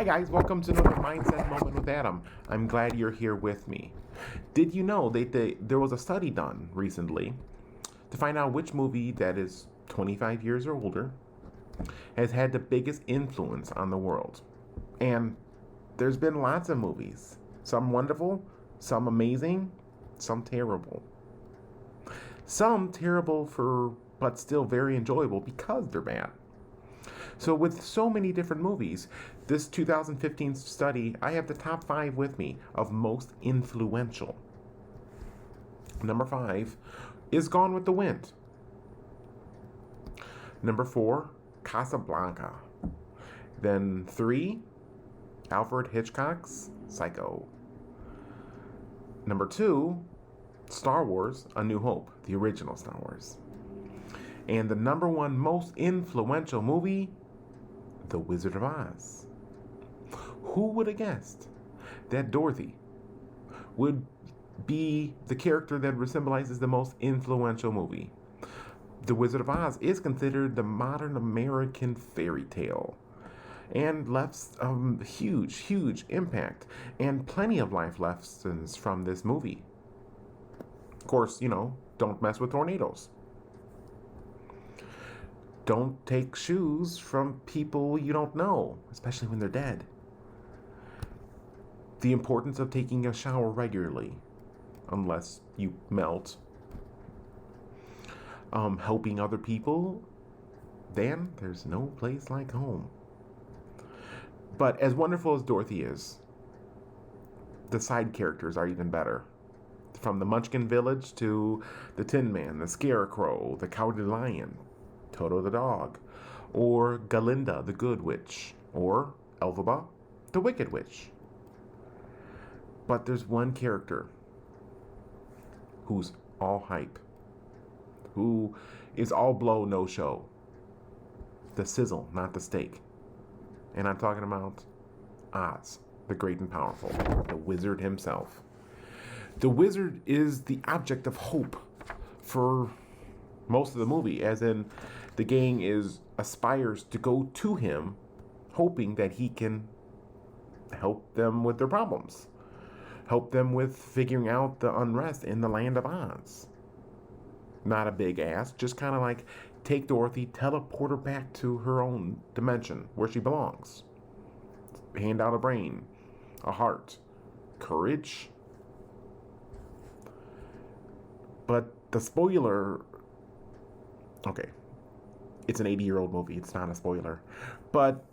guys, welcome to another Mindset Moment with Adam. I'm glad you're here with me. Did you know that there was a study done recently to find out which movie that is 25 years or older has had the biggest influence on the world? And there's been lots of movies. Some wonderful, some amazing, some terrible. Some terrible but still very enjoyable because they're bad. So with so many different movies, this 2015 study, I have the top 5 with me of most influential. Number 5 is Gone with the Wind. Number 4, Casablanca. Then 3, Alfred Hitchcock's Psycho. Number 2, Star Wars: A New Hope, the original Star Wars. And the number 1 most influential movie, The Wizard of Oz. Who would have guessed that Dorothy would be the character that symbolizes the most influential movie? The Wizard of Oz is considered the modern American fairy tale and left a huge impact and plenty of life lessons from this movie. Of course, don't mess with tornadoes. Don't take shoes from people you don't know, especially when they're dead. The importance of taking a shower regularly, unless you melt. Helping other people, then there's no place like home. But as wonderful as Dorothy is, the side characters are even better. From the Munchkin Village to the Tin Man, the Scarecrow, the Cowardly Lion, Toto the dog, or Galinda the Good Witch, or Elphaba the Wicked Witch. But there's one character who's all hype, who is all blow, no show. The sizzle, not the steak. And I'm talking about Oz, the great and powerful, the wizard himself. The wizard is the object of hope for most of the movie, as in the gang aspires to go to him, hoping that he can help them with their problems, help them with figuring out the unrest in the land of Oz. Not a big ask, just kind of like take Dorothy, teleport her back to her own dimension where she belongs. Hand out a brain, a heart, courage. But the spoiler, okay, it's an 80-year-old movie, it's not a spoiler, but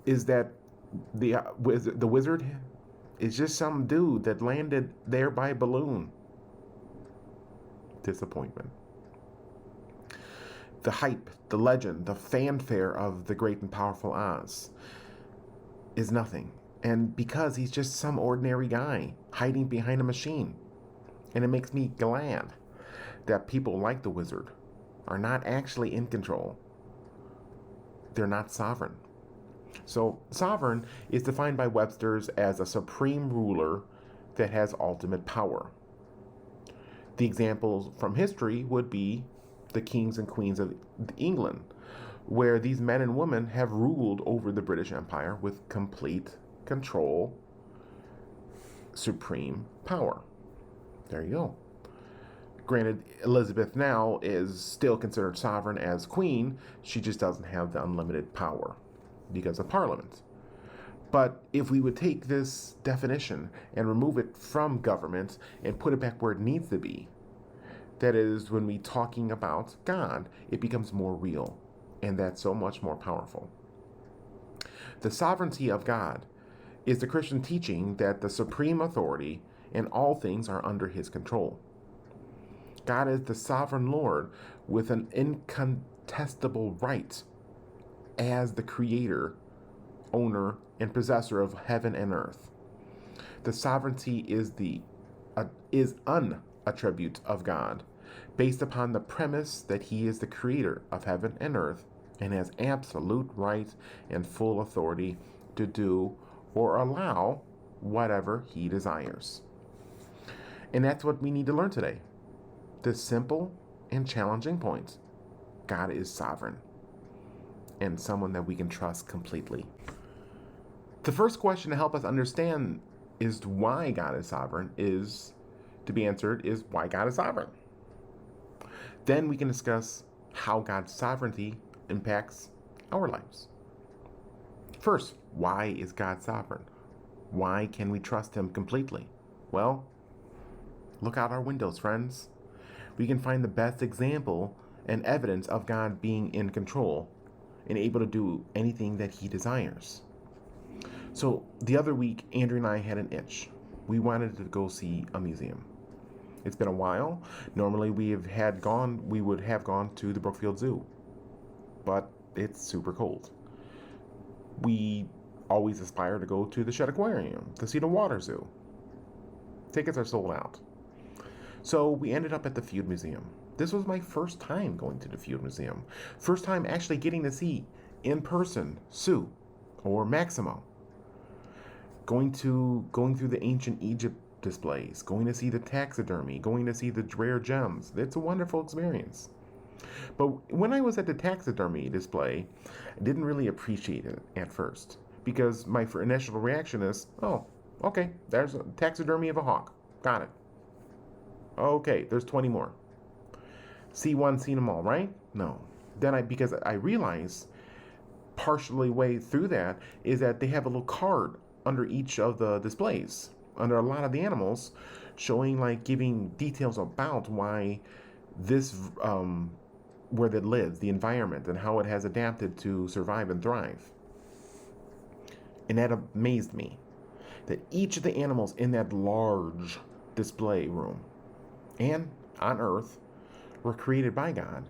is that the wizard is just some dude that landed there by balloon. Disappointment. The hype, the legend, the fanfare of the great and powerful Oz is nothing. And because he's just some ordinary guy hiding behind a machine. And it makes me glad that people like the wizard are not actually in control. They're not sovereign. So, sovereign is defined by Webster's as a supreme ruler that has ultimate power. The examples from history would be the kings and queens of England, where these men and women have ruled over the British Empire with complete control, supreme power. There you go. Granted, Elizabeth now is still considered sovereign as queen. She just doesn't have the unlimited power because of Parliament. But if we would take this definition and remove it from government and put it back where it needs to be, that is, when we talking about God, it becomes more real, and that's so much more powerful. The sovereignty of God is the Christian teaching that the supreme authority in all things are under his control. God is the sovereign Lord with an incontestable right as the creator, owner, and possessor of heaven and earth. The sovereignty is an attribute of God, based upon the premise that he is the creator of heaven and earth and has absolute right and full authority to do or allow whatever he desires. And that's what we need to learn today. The simple and challenging point: God is sovereign and someone that we can trust completely. The first question to help us understand is why God is sovereign is to be answered is why God is sovereign. Then we can discuss how God's sovereignty impacts our lives. First, why is God sovereign? Why can we trust Him completely? Well, look out our windows, friends. We can find the best example and evidence of God being in control and able to do anything that He desires. So, the other week, Andrew and I had an itch. We wanted to go see a museum. It's been a while. Normally we would have gone to the Brookfield Zoo, but it's super cold. We always aspire to go to the Shed Aquarium, to see the Water Zoo. Tickets are sold out. So we ended up at the Field Museum. This was my first time going to the Field Museum. First time actually getting to see, in person, Sue, or Maximo. Going through the ancient Egypt displays, going to see the taxidermy, going to see the rare gems. It's a wonderful experience. But when I was at the taxidermy display, I didn't really appreciate it at first because my initial reaction is, oh, okay, there's a taxidermy of a hawk. Got it. Okay, there's 20 more. See one, seen them all, right? No. Then because I realized partially way through that is that they have a little card under each of the displays, under a lot of the animals, showing giving details about why this where it lives, the environment, and how it has adapted to survive and thrive. And that amazed me, that each of the animals in that large display room and on Earth were created by God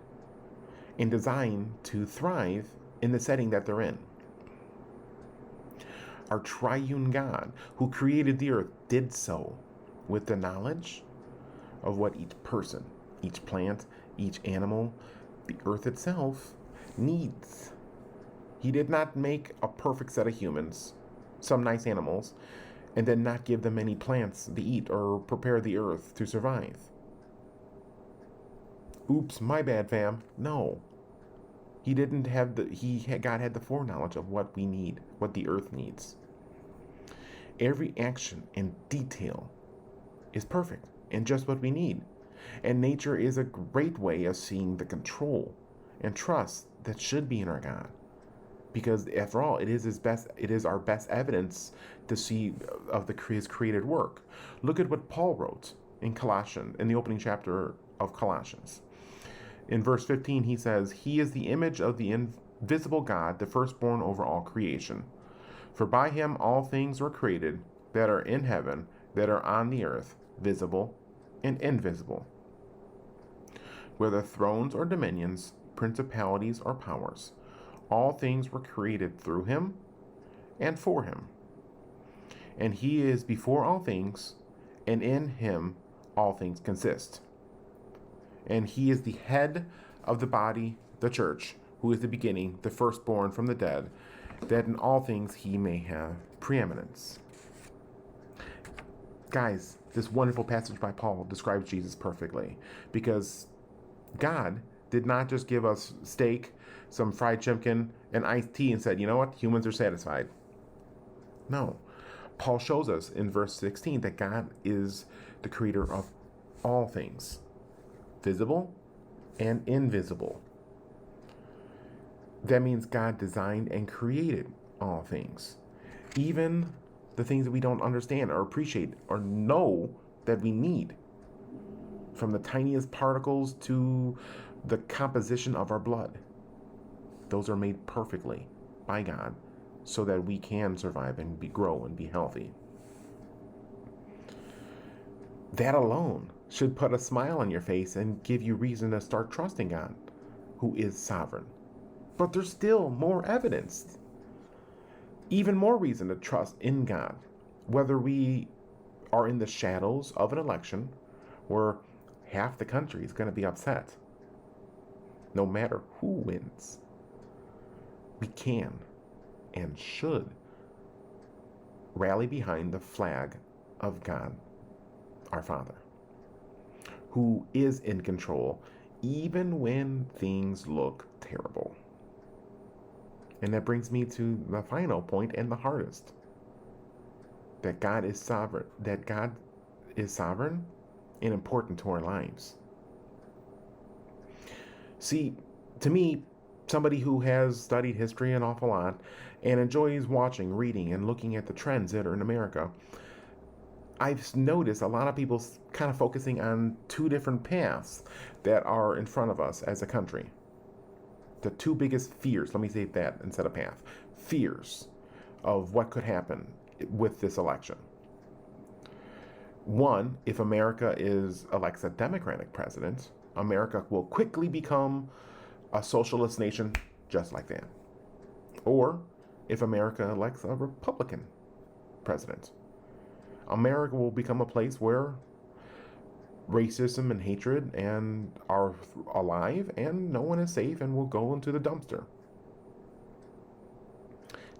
and designed to thrive in the setting that they're in. Our triune God, who created the earth, did so with the knowledge of what each person, each plant, each animal, the earth itself needs. He did not make a perfect set of humans, some nice animals, and then not give them any plants to eat or prepare the earth to survive. Oops, my bad, fam. No. He didn't have God had the foreknowledge of what we need, what the earth needs. Every action and detail is perfect and just what we need. And nature is a great way of seeing the control and trust that should be in our God. Because after all, it is our best evidence to see of His created work. Look at what Paul wrote in Colossians, in the opening chapter of Colossians. In verse 15, he says, "He is the image of the invisible God, the firstborn over all creation. For by Him all things were created, that are in heaven, that are on the earth, visible and invisible. Whether thrones or dominions, principalities or powers, all things were created through Him and for Him. And He is before all things, and in Him all things consist. And He is the head of the body, the church, who is the beginning, the firstborn from the dead, that in all things He may have preeminence." Guys, this wonderful passage by Paul describes Jesus perfectly, because God did not just give us steak, some fried chicken, and iced tea and said, you know what, humans are satisfied. No. Paul shows us in verse 16 that God is the creator of all things, visible and invisible. That means God designed and created all things, even the things that we don't understand or appreciate or know that we need, from the tiniest particles to the composition of our blood. Those are made perfectly by God so that we can survive and grow and be healthy. That alone should put a smile on your face and give you reason to start trusting God, who is sovereign. But there's still more evidence, even more reason to trust in God, whether we are in the shadows of an election where half the country is going to be upset. No matter who wins, we can and should rally behind the flag of God, our Father, who is in control even when things look terrible. And that brings me to the final point and the hardest. that God is sovereign, and important to our lives. See, to me, somebody who has studied history an awful lot and enjoys watching, reading, and looking at the trends that are in America, I've noticed a lot of people kind of focusing on two different paths that are in front of us as a country. The two biggest fears, let me say that instead of path, fears of what could happen with this election. One, if America elects a Democratic president, America will quickly become a socialist nation just like that. Or if America elects a Republican president, America will become a place where racism and hatred are alive and no one is safe and will go into the dumpster.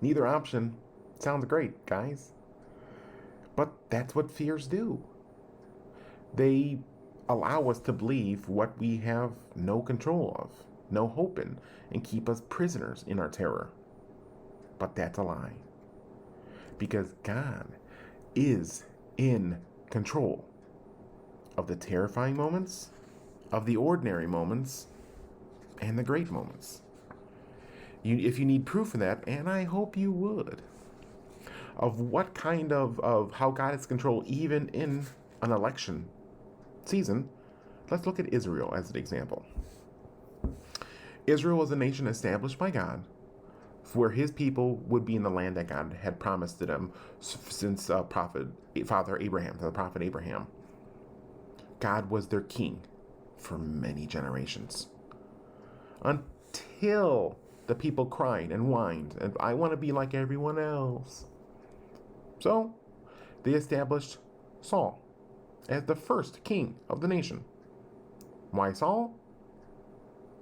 Neither option sounds great, guys. But that's what fears do. They allow us to believe what we have no control of, no hope in, and keep us prisoners in our terror. But that's a lie. Because God is in control of the terrifying moments, of the ordinary moments, and the great moments. If you need proof of that, and I hope you would, of what kind of how God is control even in an election season, let's look at Israel as an example. Israel was a nation established by God where his people would be in the land that God had promised to them since the prophet Abraham. God was their king for many generations. Until the people cried and whined, and I want to be like everyone else. So they established Saul as the first king of the nation. Why Saul?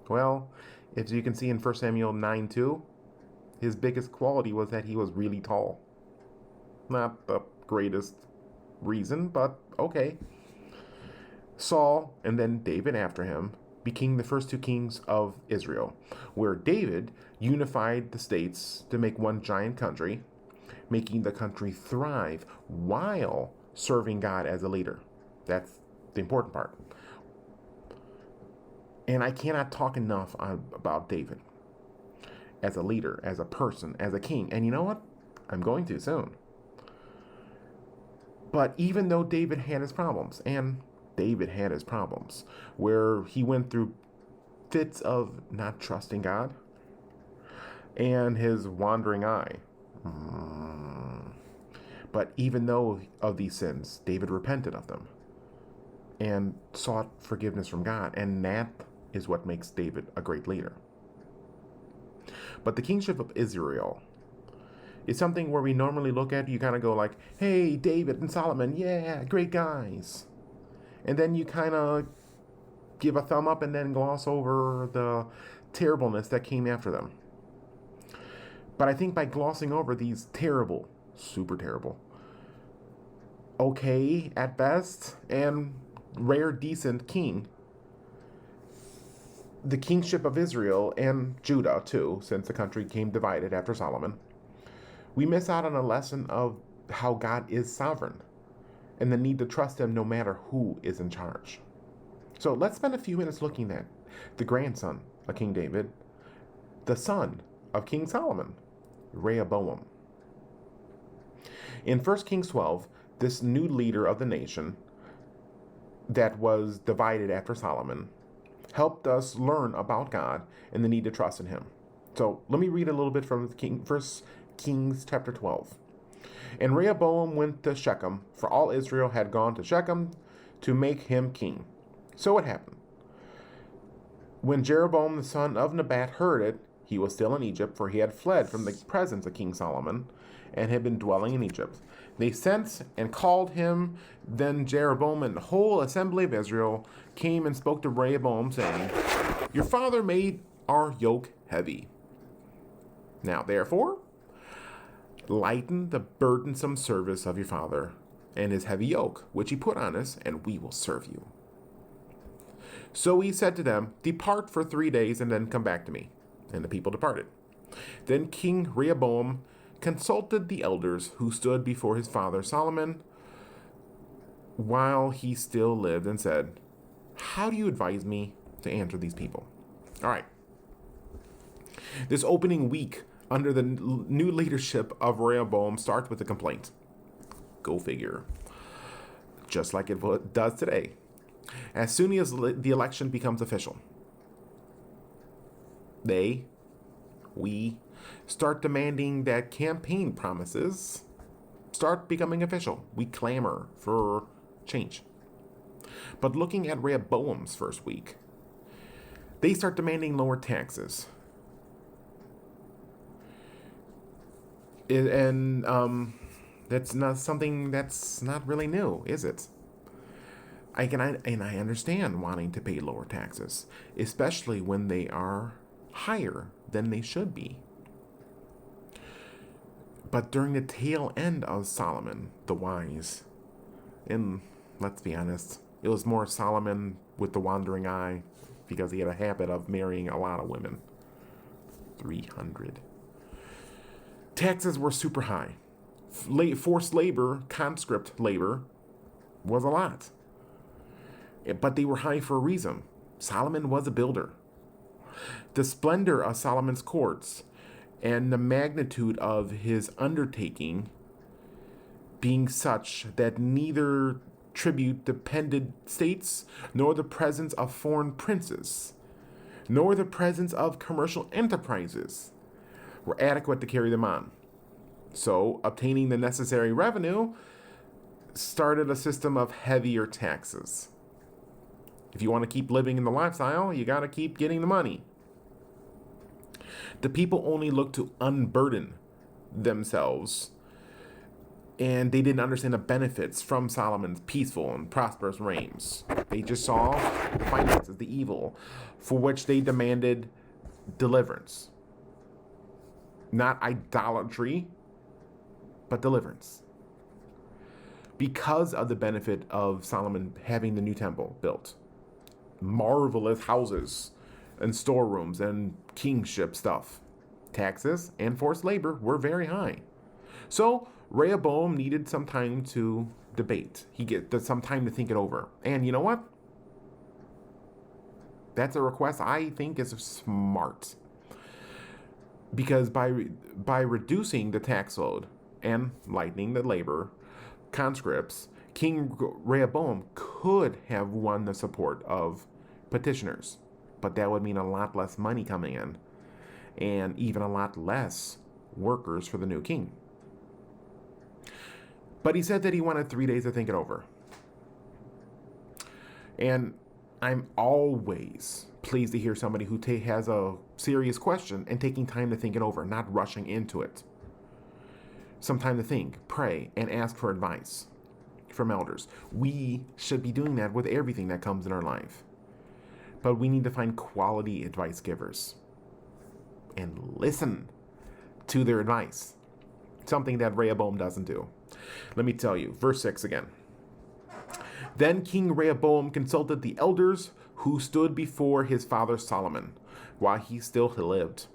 Well, as you can see in 1 Samuel 9:2, his biggest quality was that he was really tall. Not the greatest reason, but okay. Saul, and then David after him, became the first two kings of Israel, where David unified the states to make one giant country, making the country thrive while serving God as a leader. That's the important part. And I cannot talk enough about David as a leader, as a person, as a king. And you know what? I'm going to soon. But even though David had his problems, where he went through fits of not trusting God and his wandering eye. But even though of these sins, David repented of them and sought forgiveness from God. And that is what makes David a great leader. But the kingship of Israel is something where we normally look at, you kind of go like, hey, David and Solomon, yeah, great guys. And then you kind of give a thumb up and then gloss over the terribleness that came after them. But I think by glossing over these terrible, super terrible, okay at best, and rare decent king, the kingship of Israel and Judah too, since the country came divided after Solomon, we miss out on a lesson of how God is sovereign and the need to trust him no matter who is in charge. So let's spend a few minutes looking at the grandson of King David, the son of King Solomon, Rehoboam. In 1 Kings 12, this new leader of the nation that was divided after Solomon helped us learn about God and the need to trust in him. So let me read a little bit from 1 Kings chapter 12. And Rehoboam went to Shechem, for all Israel had gone to Shechem to make him king. So it happened, when Jeroboam the son of Nebat heard it, he was still in Egypt, for he had fled from the presence of King Solomon and had been dwelling in Egypt. They sent and called him. Then Jeroboam and the whole assembly of Israel came and spoke to Rehoboam, saying, your father made our yoke heavy. Now therefore, lighten the burdensome service of your father and his heavy yoke, which he put on us, and we will serve you. So he said to them, depart for 3 days and then come back to me. And the people departed. Then King Rehoboam consulted the elders who stood before his father Solomon while he still lived and said, "How do you advise me to answer these people?" All right. This opening week under the new leadership of Rehoboam starts with a complaint. Go figure. Just like it does today. As soon as the election becomes official, we start demanding that campaign promises start becoming official. We clamor for change. But looking at Rehoboam's first week, they start demanding lower taxes. And that's not something that's not really new, is it? I understand wanting to pay lower taxes, especially when they are higher than they should be. But during the tail end of Solomon the Wise, and let's be honest, it was more Solomon with the wandering eye because he had a habit of marrying a lot of women. 300. Taxes were super high. Forced labor, conscript labor, was a lot. But they were high for a reason. Solomon was a builder. The splendor of Solomon's courts and the magnitude of his undertaking being such that neither tribute dependent states, nor the presence of foreign princes, nor the presence of commercial enterprises were adequate to carry them on. So, obtaining the necessary revenue started a system of heavier taxes. If you want to keep living in the lifestyle, you got to keep getting the money. The people only looked to unburden themselves, and they didn't understand the benefits from Solomon's peaceful and prosperous reigns. They just saw the finances, the evil, for which they demanded deliverance. Not idolatry, but deliverance. Because of the benefit of Solomon having the new temple built, marvelous houses and storerooms and kingship stuff, taxes and forced labor were very high. So Rehoboam needed some time to debate. He get some time to think it over. And you know what? That's a request I think is smart. Because by reducing the tax load and lightening the labor conscripts, King Rehoboam could have won the support of petitioners, but that would mean a lot less money coming in and even a lot less workers for the new king. But he said that he wanted 3 days to think it over. And I'm always pleased to hear somebody who has a serious question and taking time to think it over, not rushing into it. Some time to think, pray, and ask for advice from elders. We should be doing that with everything that comes in our life. But we need to find quality advice givers and listen to their advice. Something that Rehoboam doesn't do. Let me tell you, verse 6 again. Then King Rehoboam consulted the elders who stood before his father Solomon while he still lived.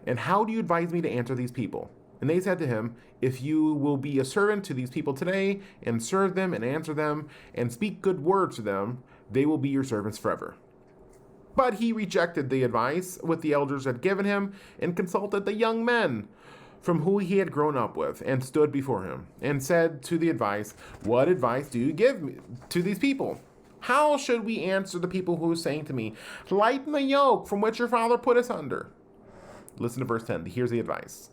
And how do you advise me to answer these people? And they said to him, if you will be a servant to these people today and serve them and answer them and speak good words to them, they will be your servants forever. But he rejected the advice which the elders had given him and consulted the young men from who he had grown up with and stood before him and said to the advice, what advice do you give me to these people? How should we answer the people who are saying to me, lighten the yoke from which your father put us under? Listen to verse 10. Here's the advice.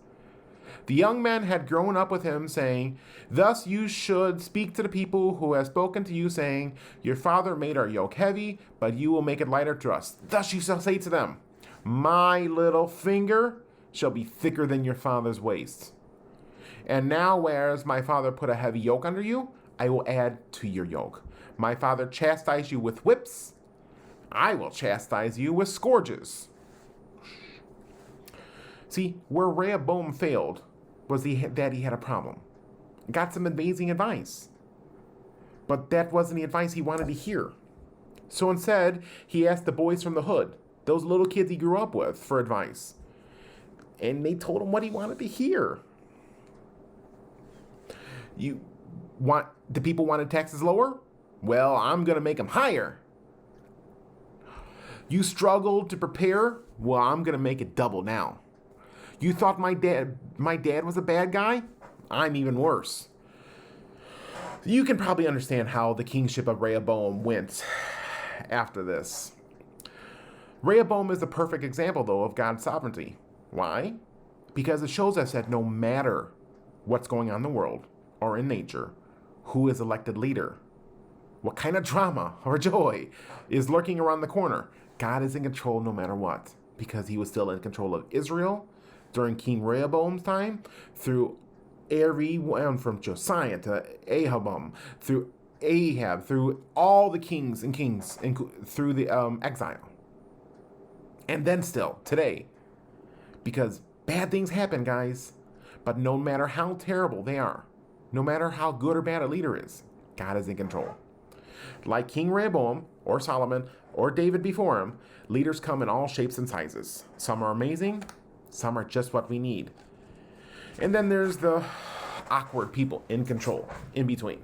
The young men had grown up with him, saying, thus you should speak to the people who have spoken to you, saying, your father made our yoke heavy, but you will make it lighter to us. Thus you shall say to them, my little finger shall be thicker than your father's waist. And now, whereas my father put a heavy yoke under you, I will add to your yoke. My father chastised you with whips, I will chastise you with scourges. See, where Rehoboam failed was that he had a problem. Got some amazing advice. But that wasn't the advice he wanted to hear. So instead, he asked the boys from the hood, those little kids he grew up with, for advice. And they told him what he wanted to hear. You want the people wanted taxes lower? Well, I'm going to make them higher. You struggled to prepare? Well, I'm going to make it double now. You thought my dad was a bad guy? I'm even worse. You can probably understand how the kingship of Rehoboam went after this. Rehoboam is the perfect example, though, of God's sovereignty. Why? Because it shows us that no matter what's going on in the world or in nature, who is elected leader, what kind of drama or joy is lurking around the corner, God is in control no matter what, because he was still in control of Israel during King Rehoboam's time, through everyone from Josiah to Rehoboam, through Ahab, through all the kings, through the exile. And then still, today. Because bad things happen, guys. But no matter how terrible they are, no matter how good or bad a leader is, God is in control. Like King Rehoboam, or Solomon, or David before him, leaders come in all shapes and sizes. Some are amazing, some are just what we need. And then there's the awkward people in control, in between.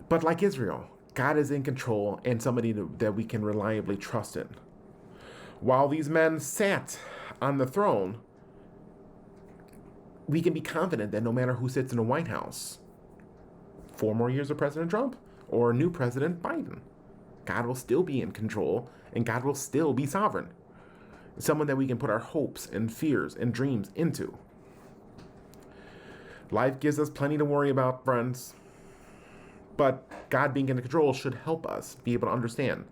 But like Israel, God is in control and somebody that we can reliably trust in. While these men sat on the throne, we can be confident that no matter who sits in the White House, 4 more years of President Trump or new President Biden, God will still be in control and God will still be sovereign. Someone that we can put our hopes and fears and dreams into. Life gives us plenty to worry about, friends. But God being in control should help us be able to understand.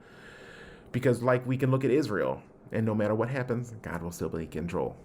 Because like we can look at Israel, and no matter what happens, God will still be in control.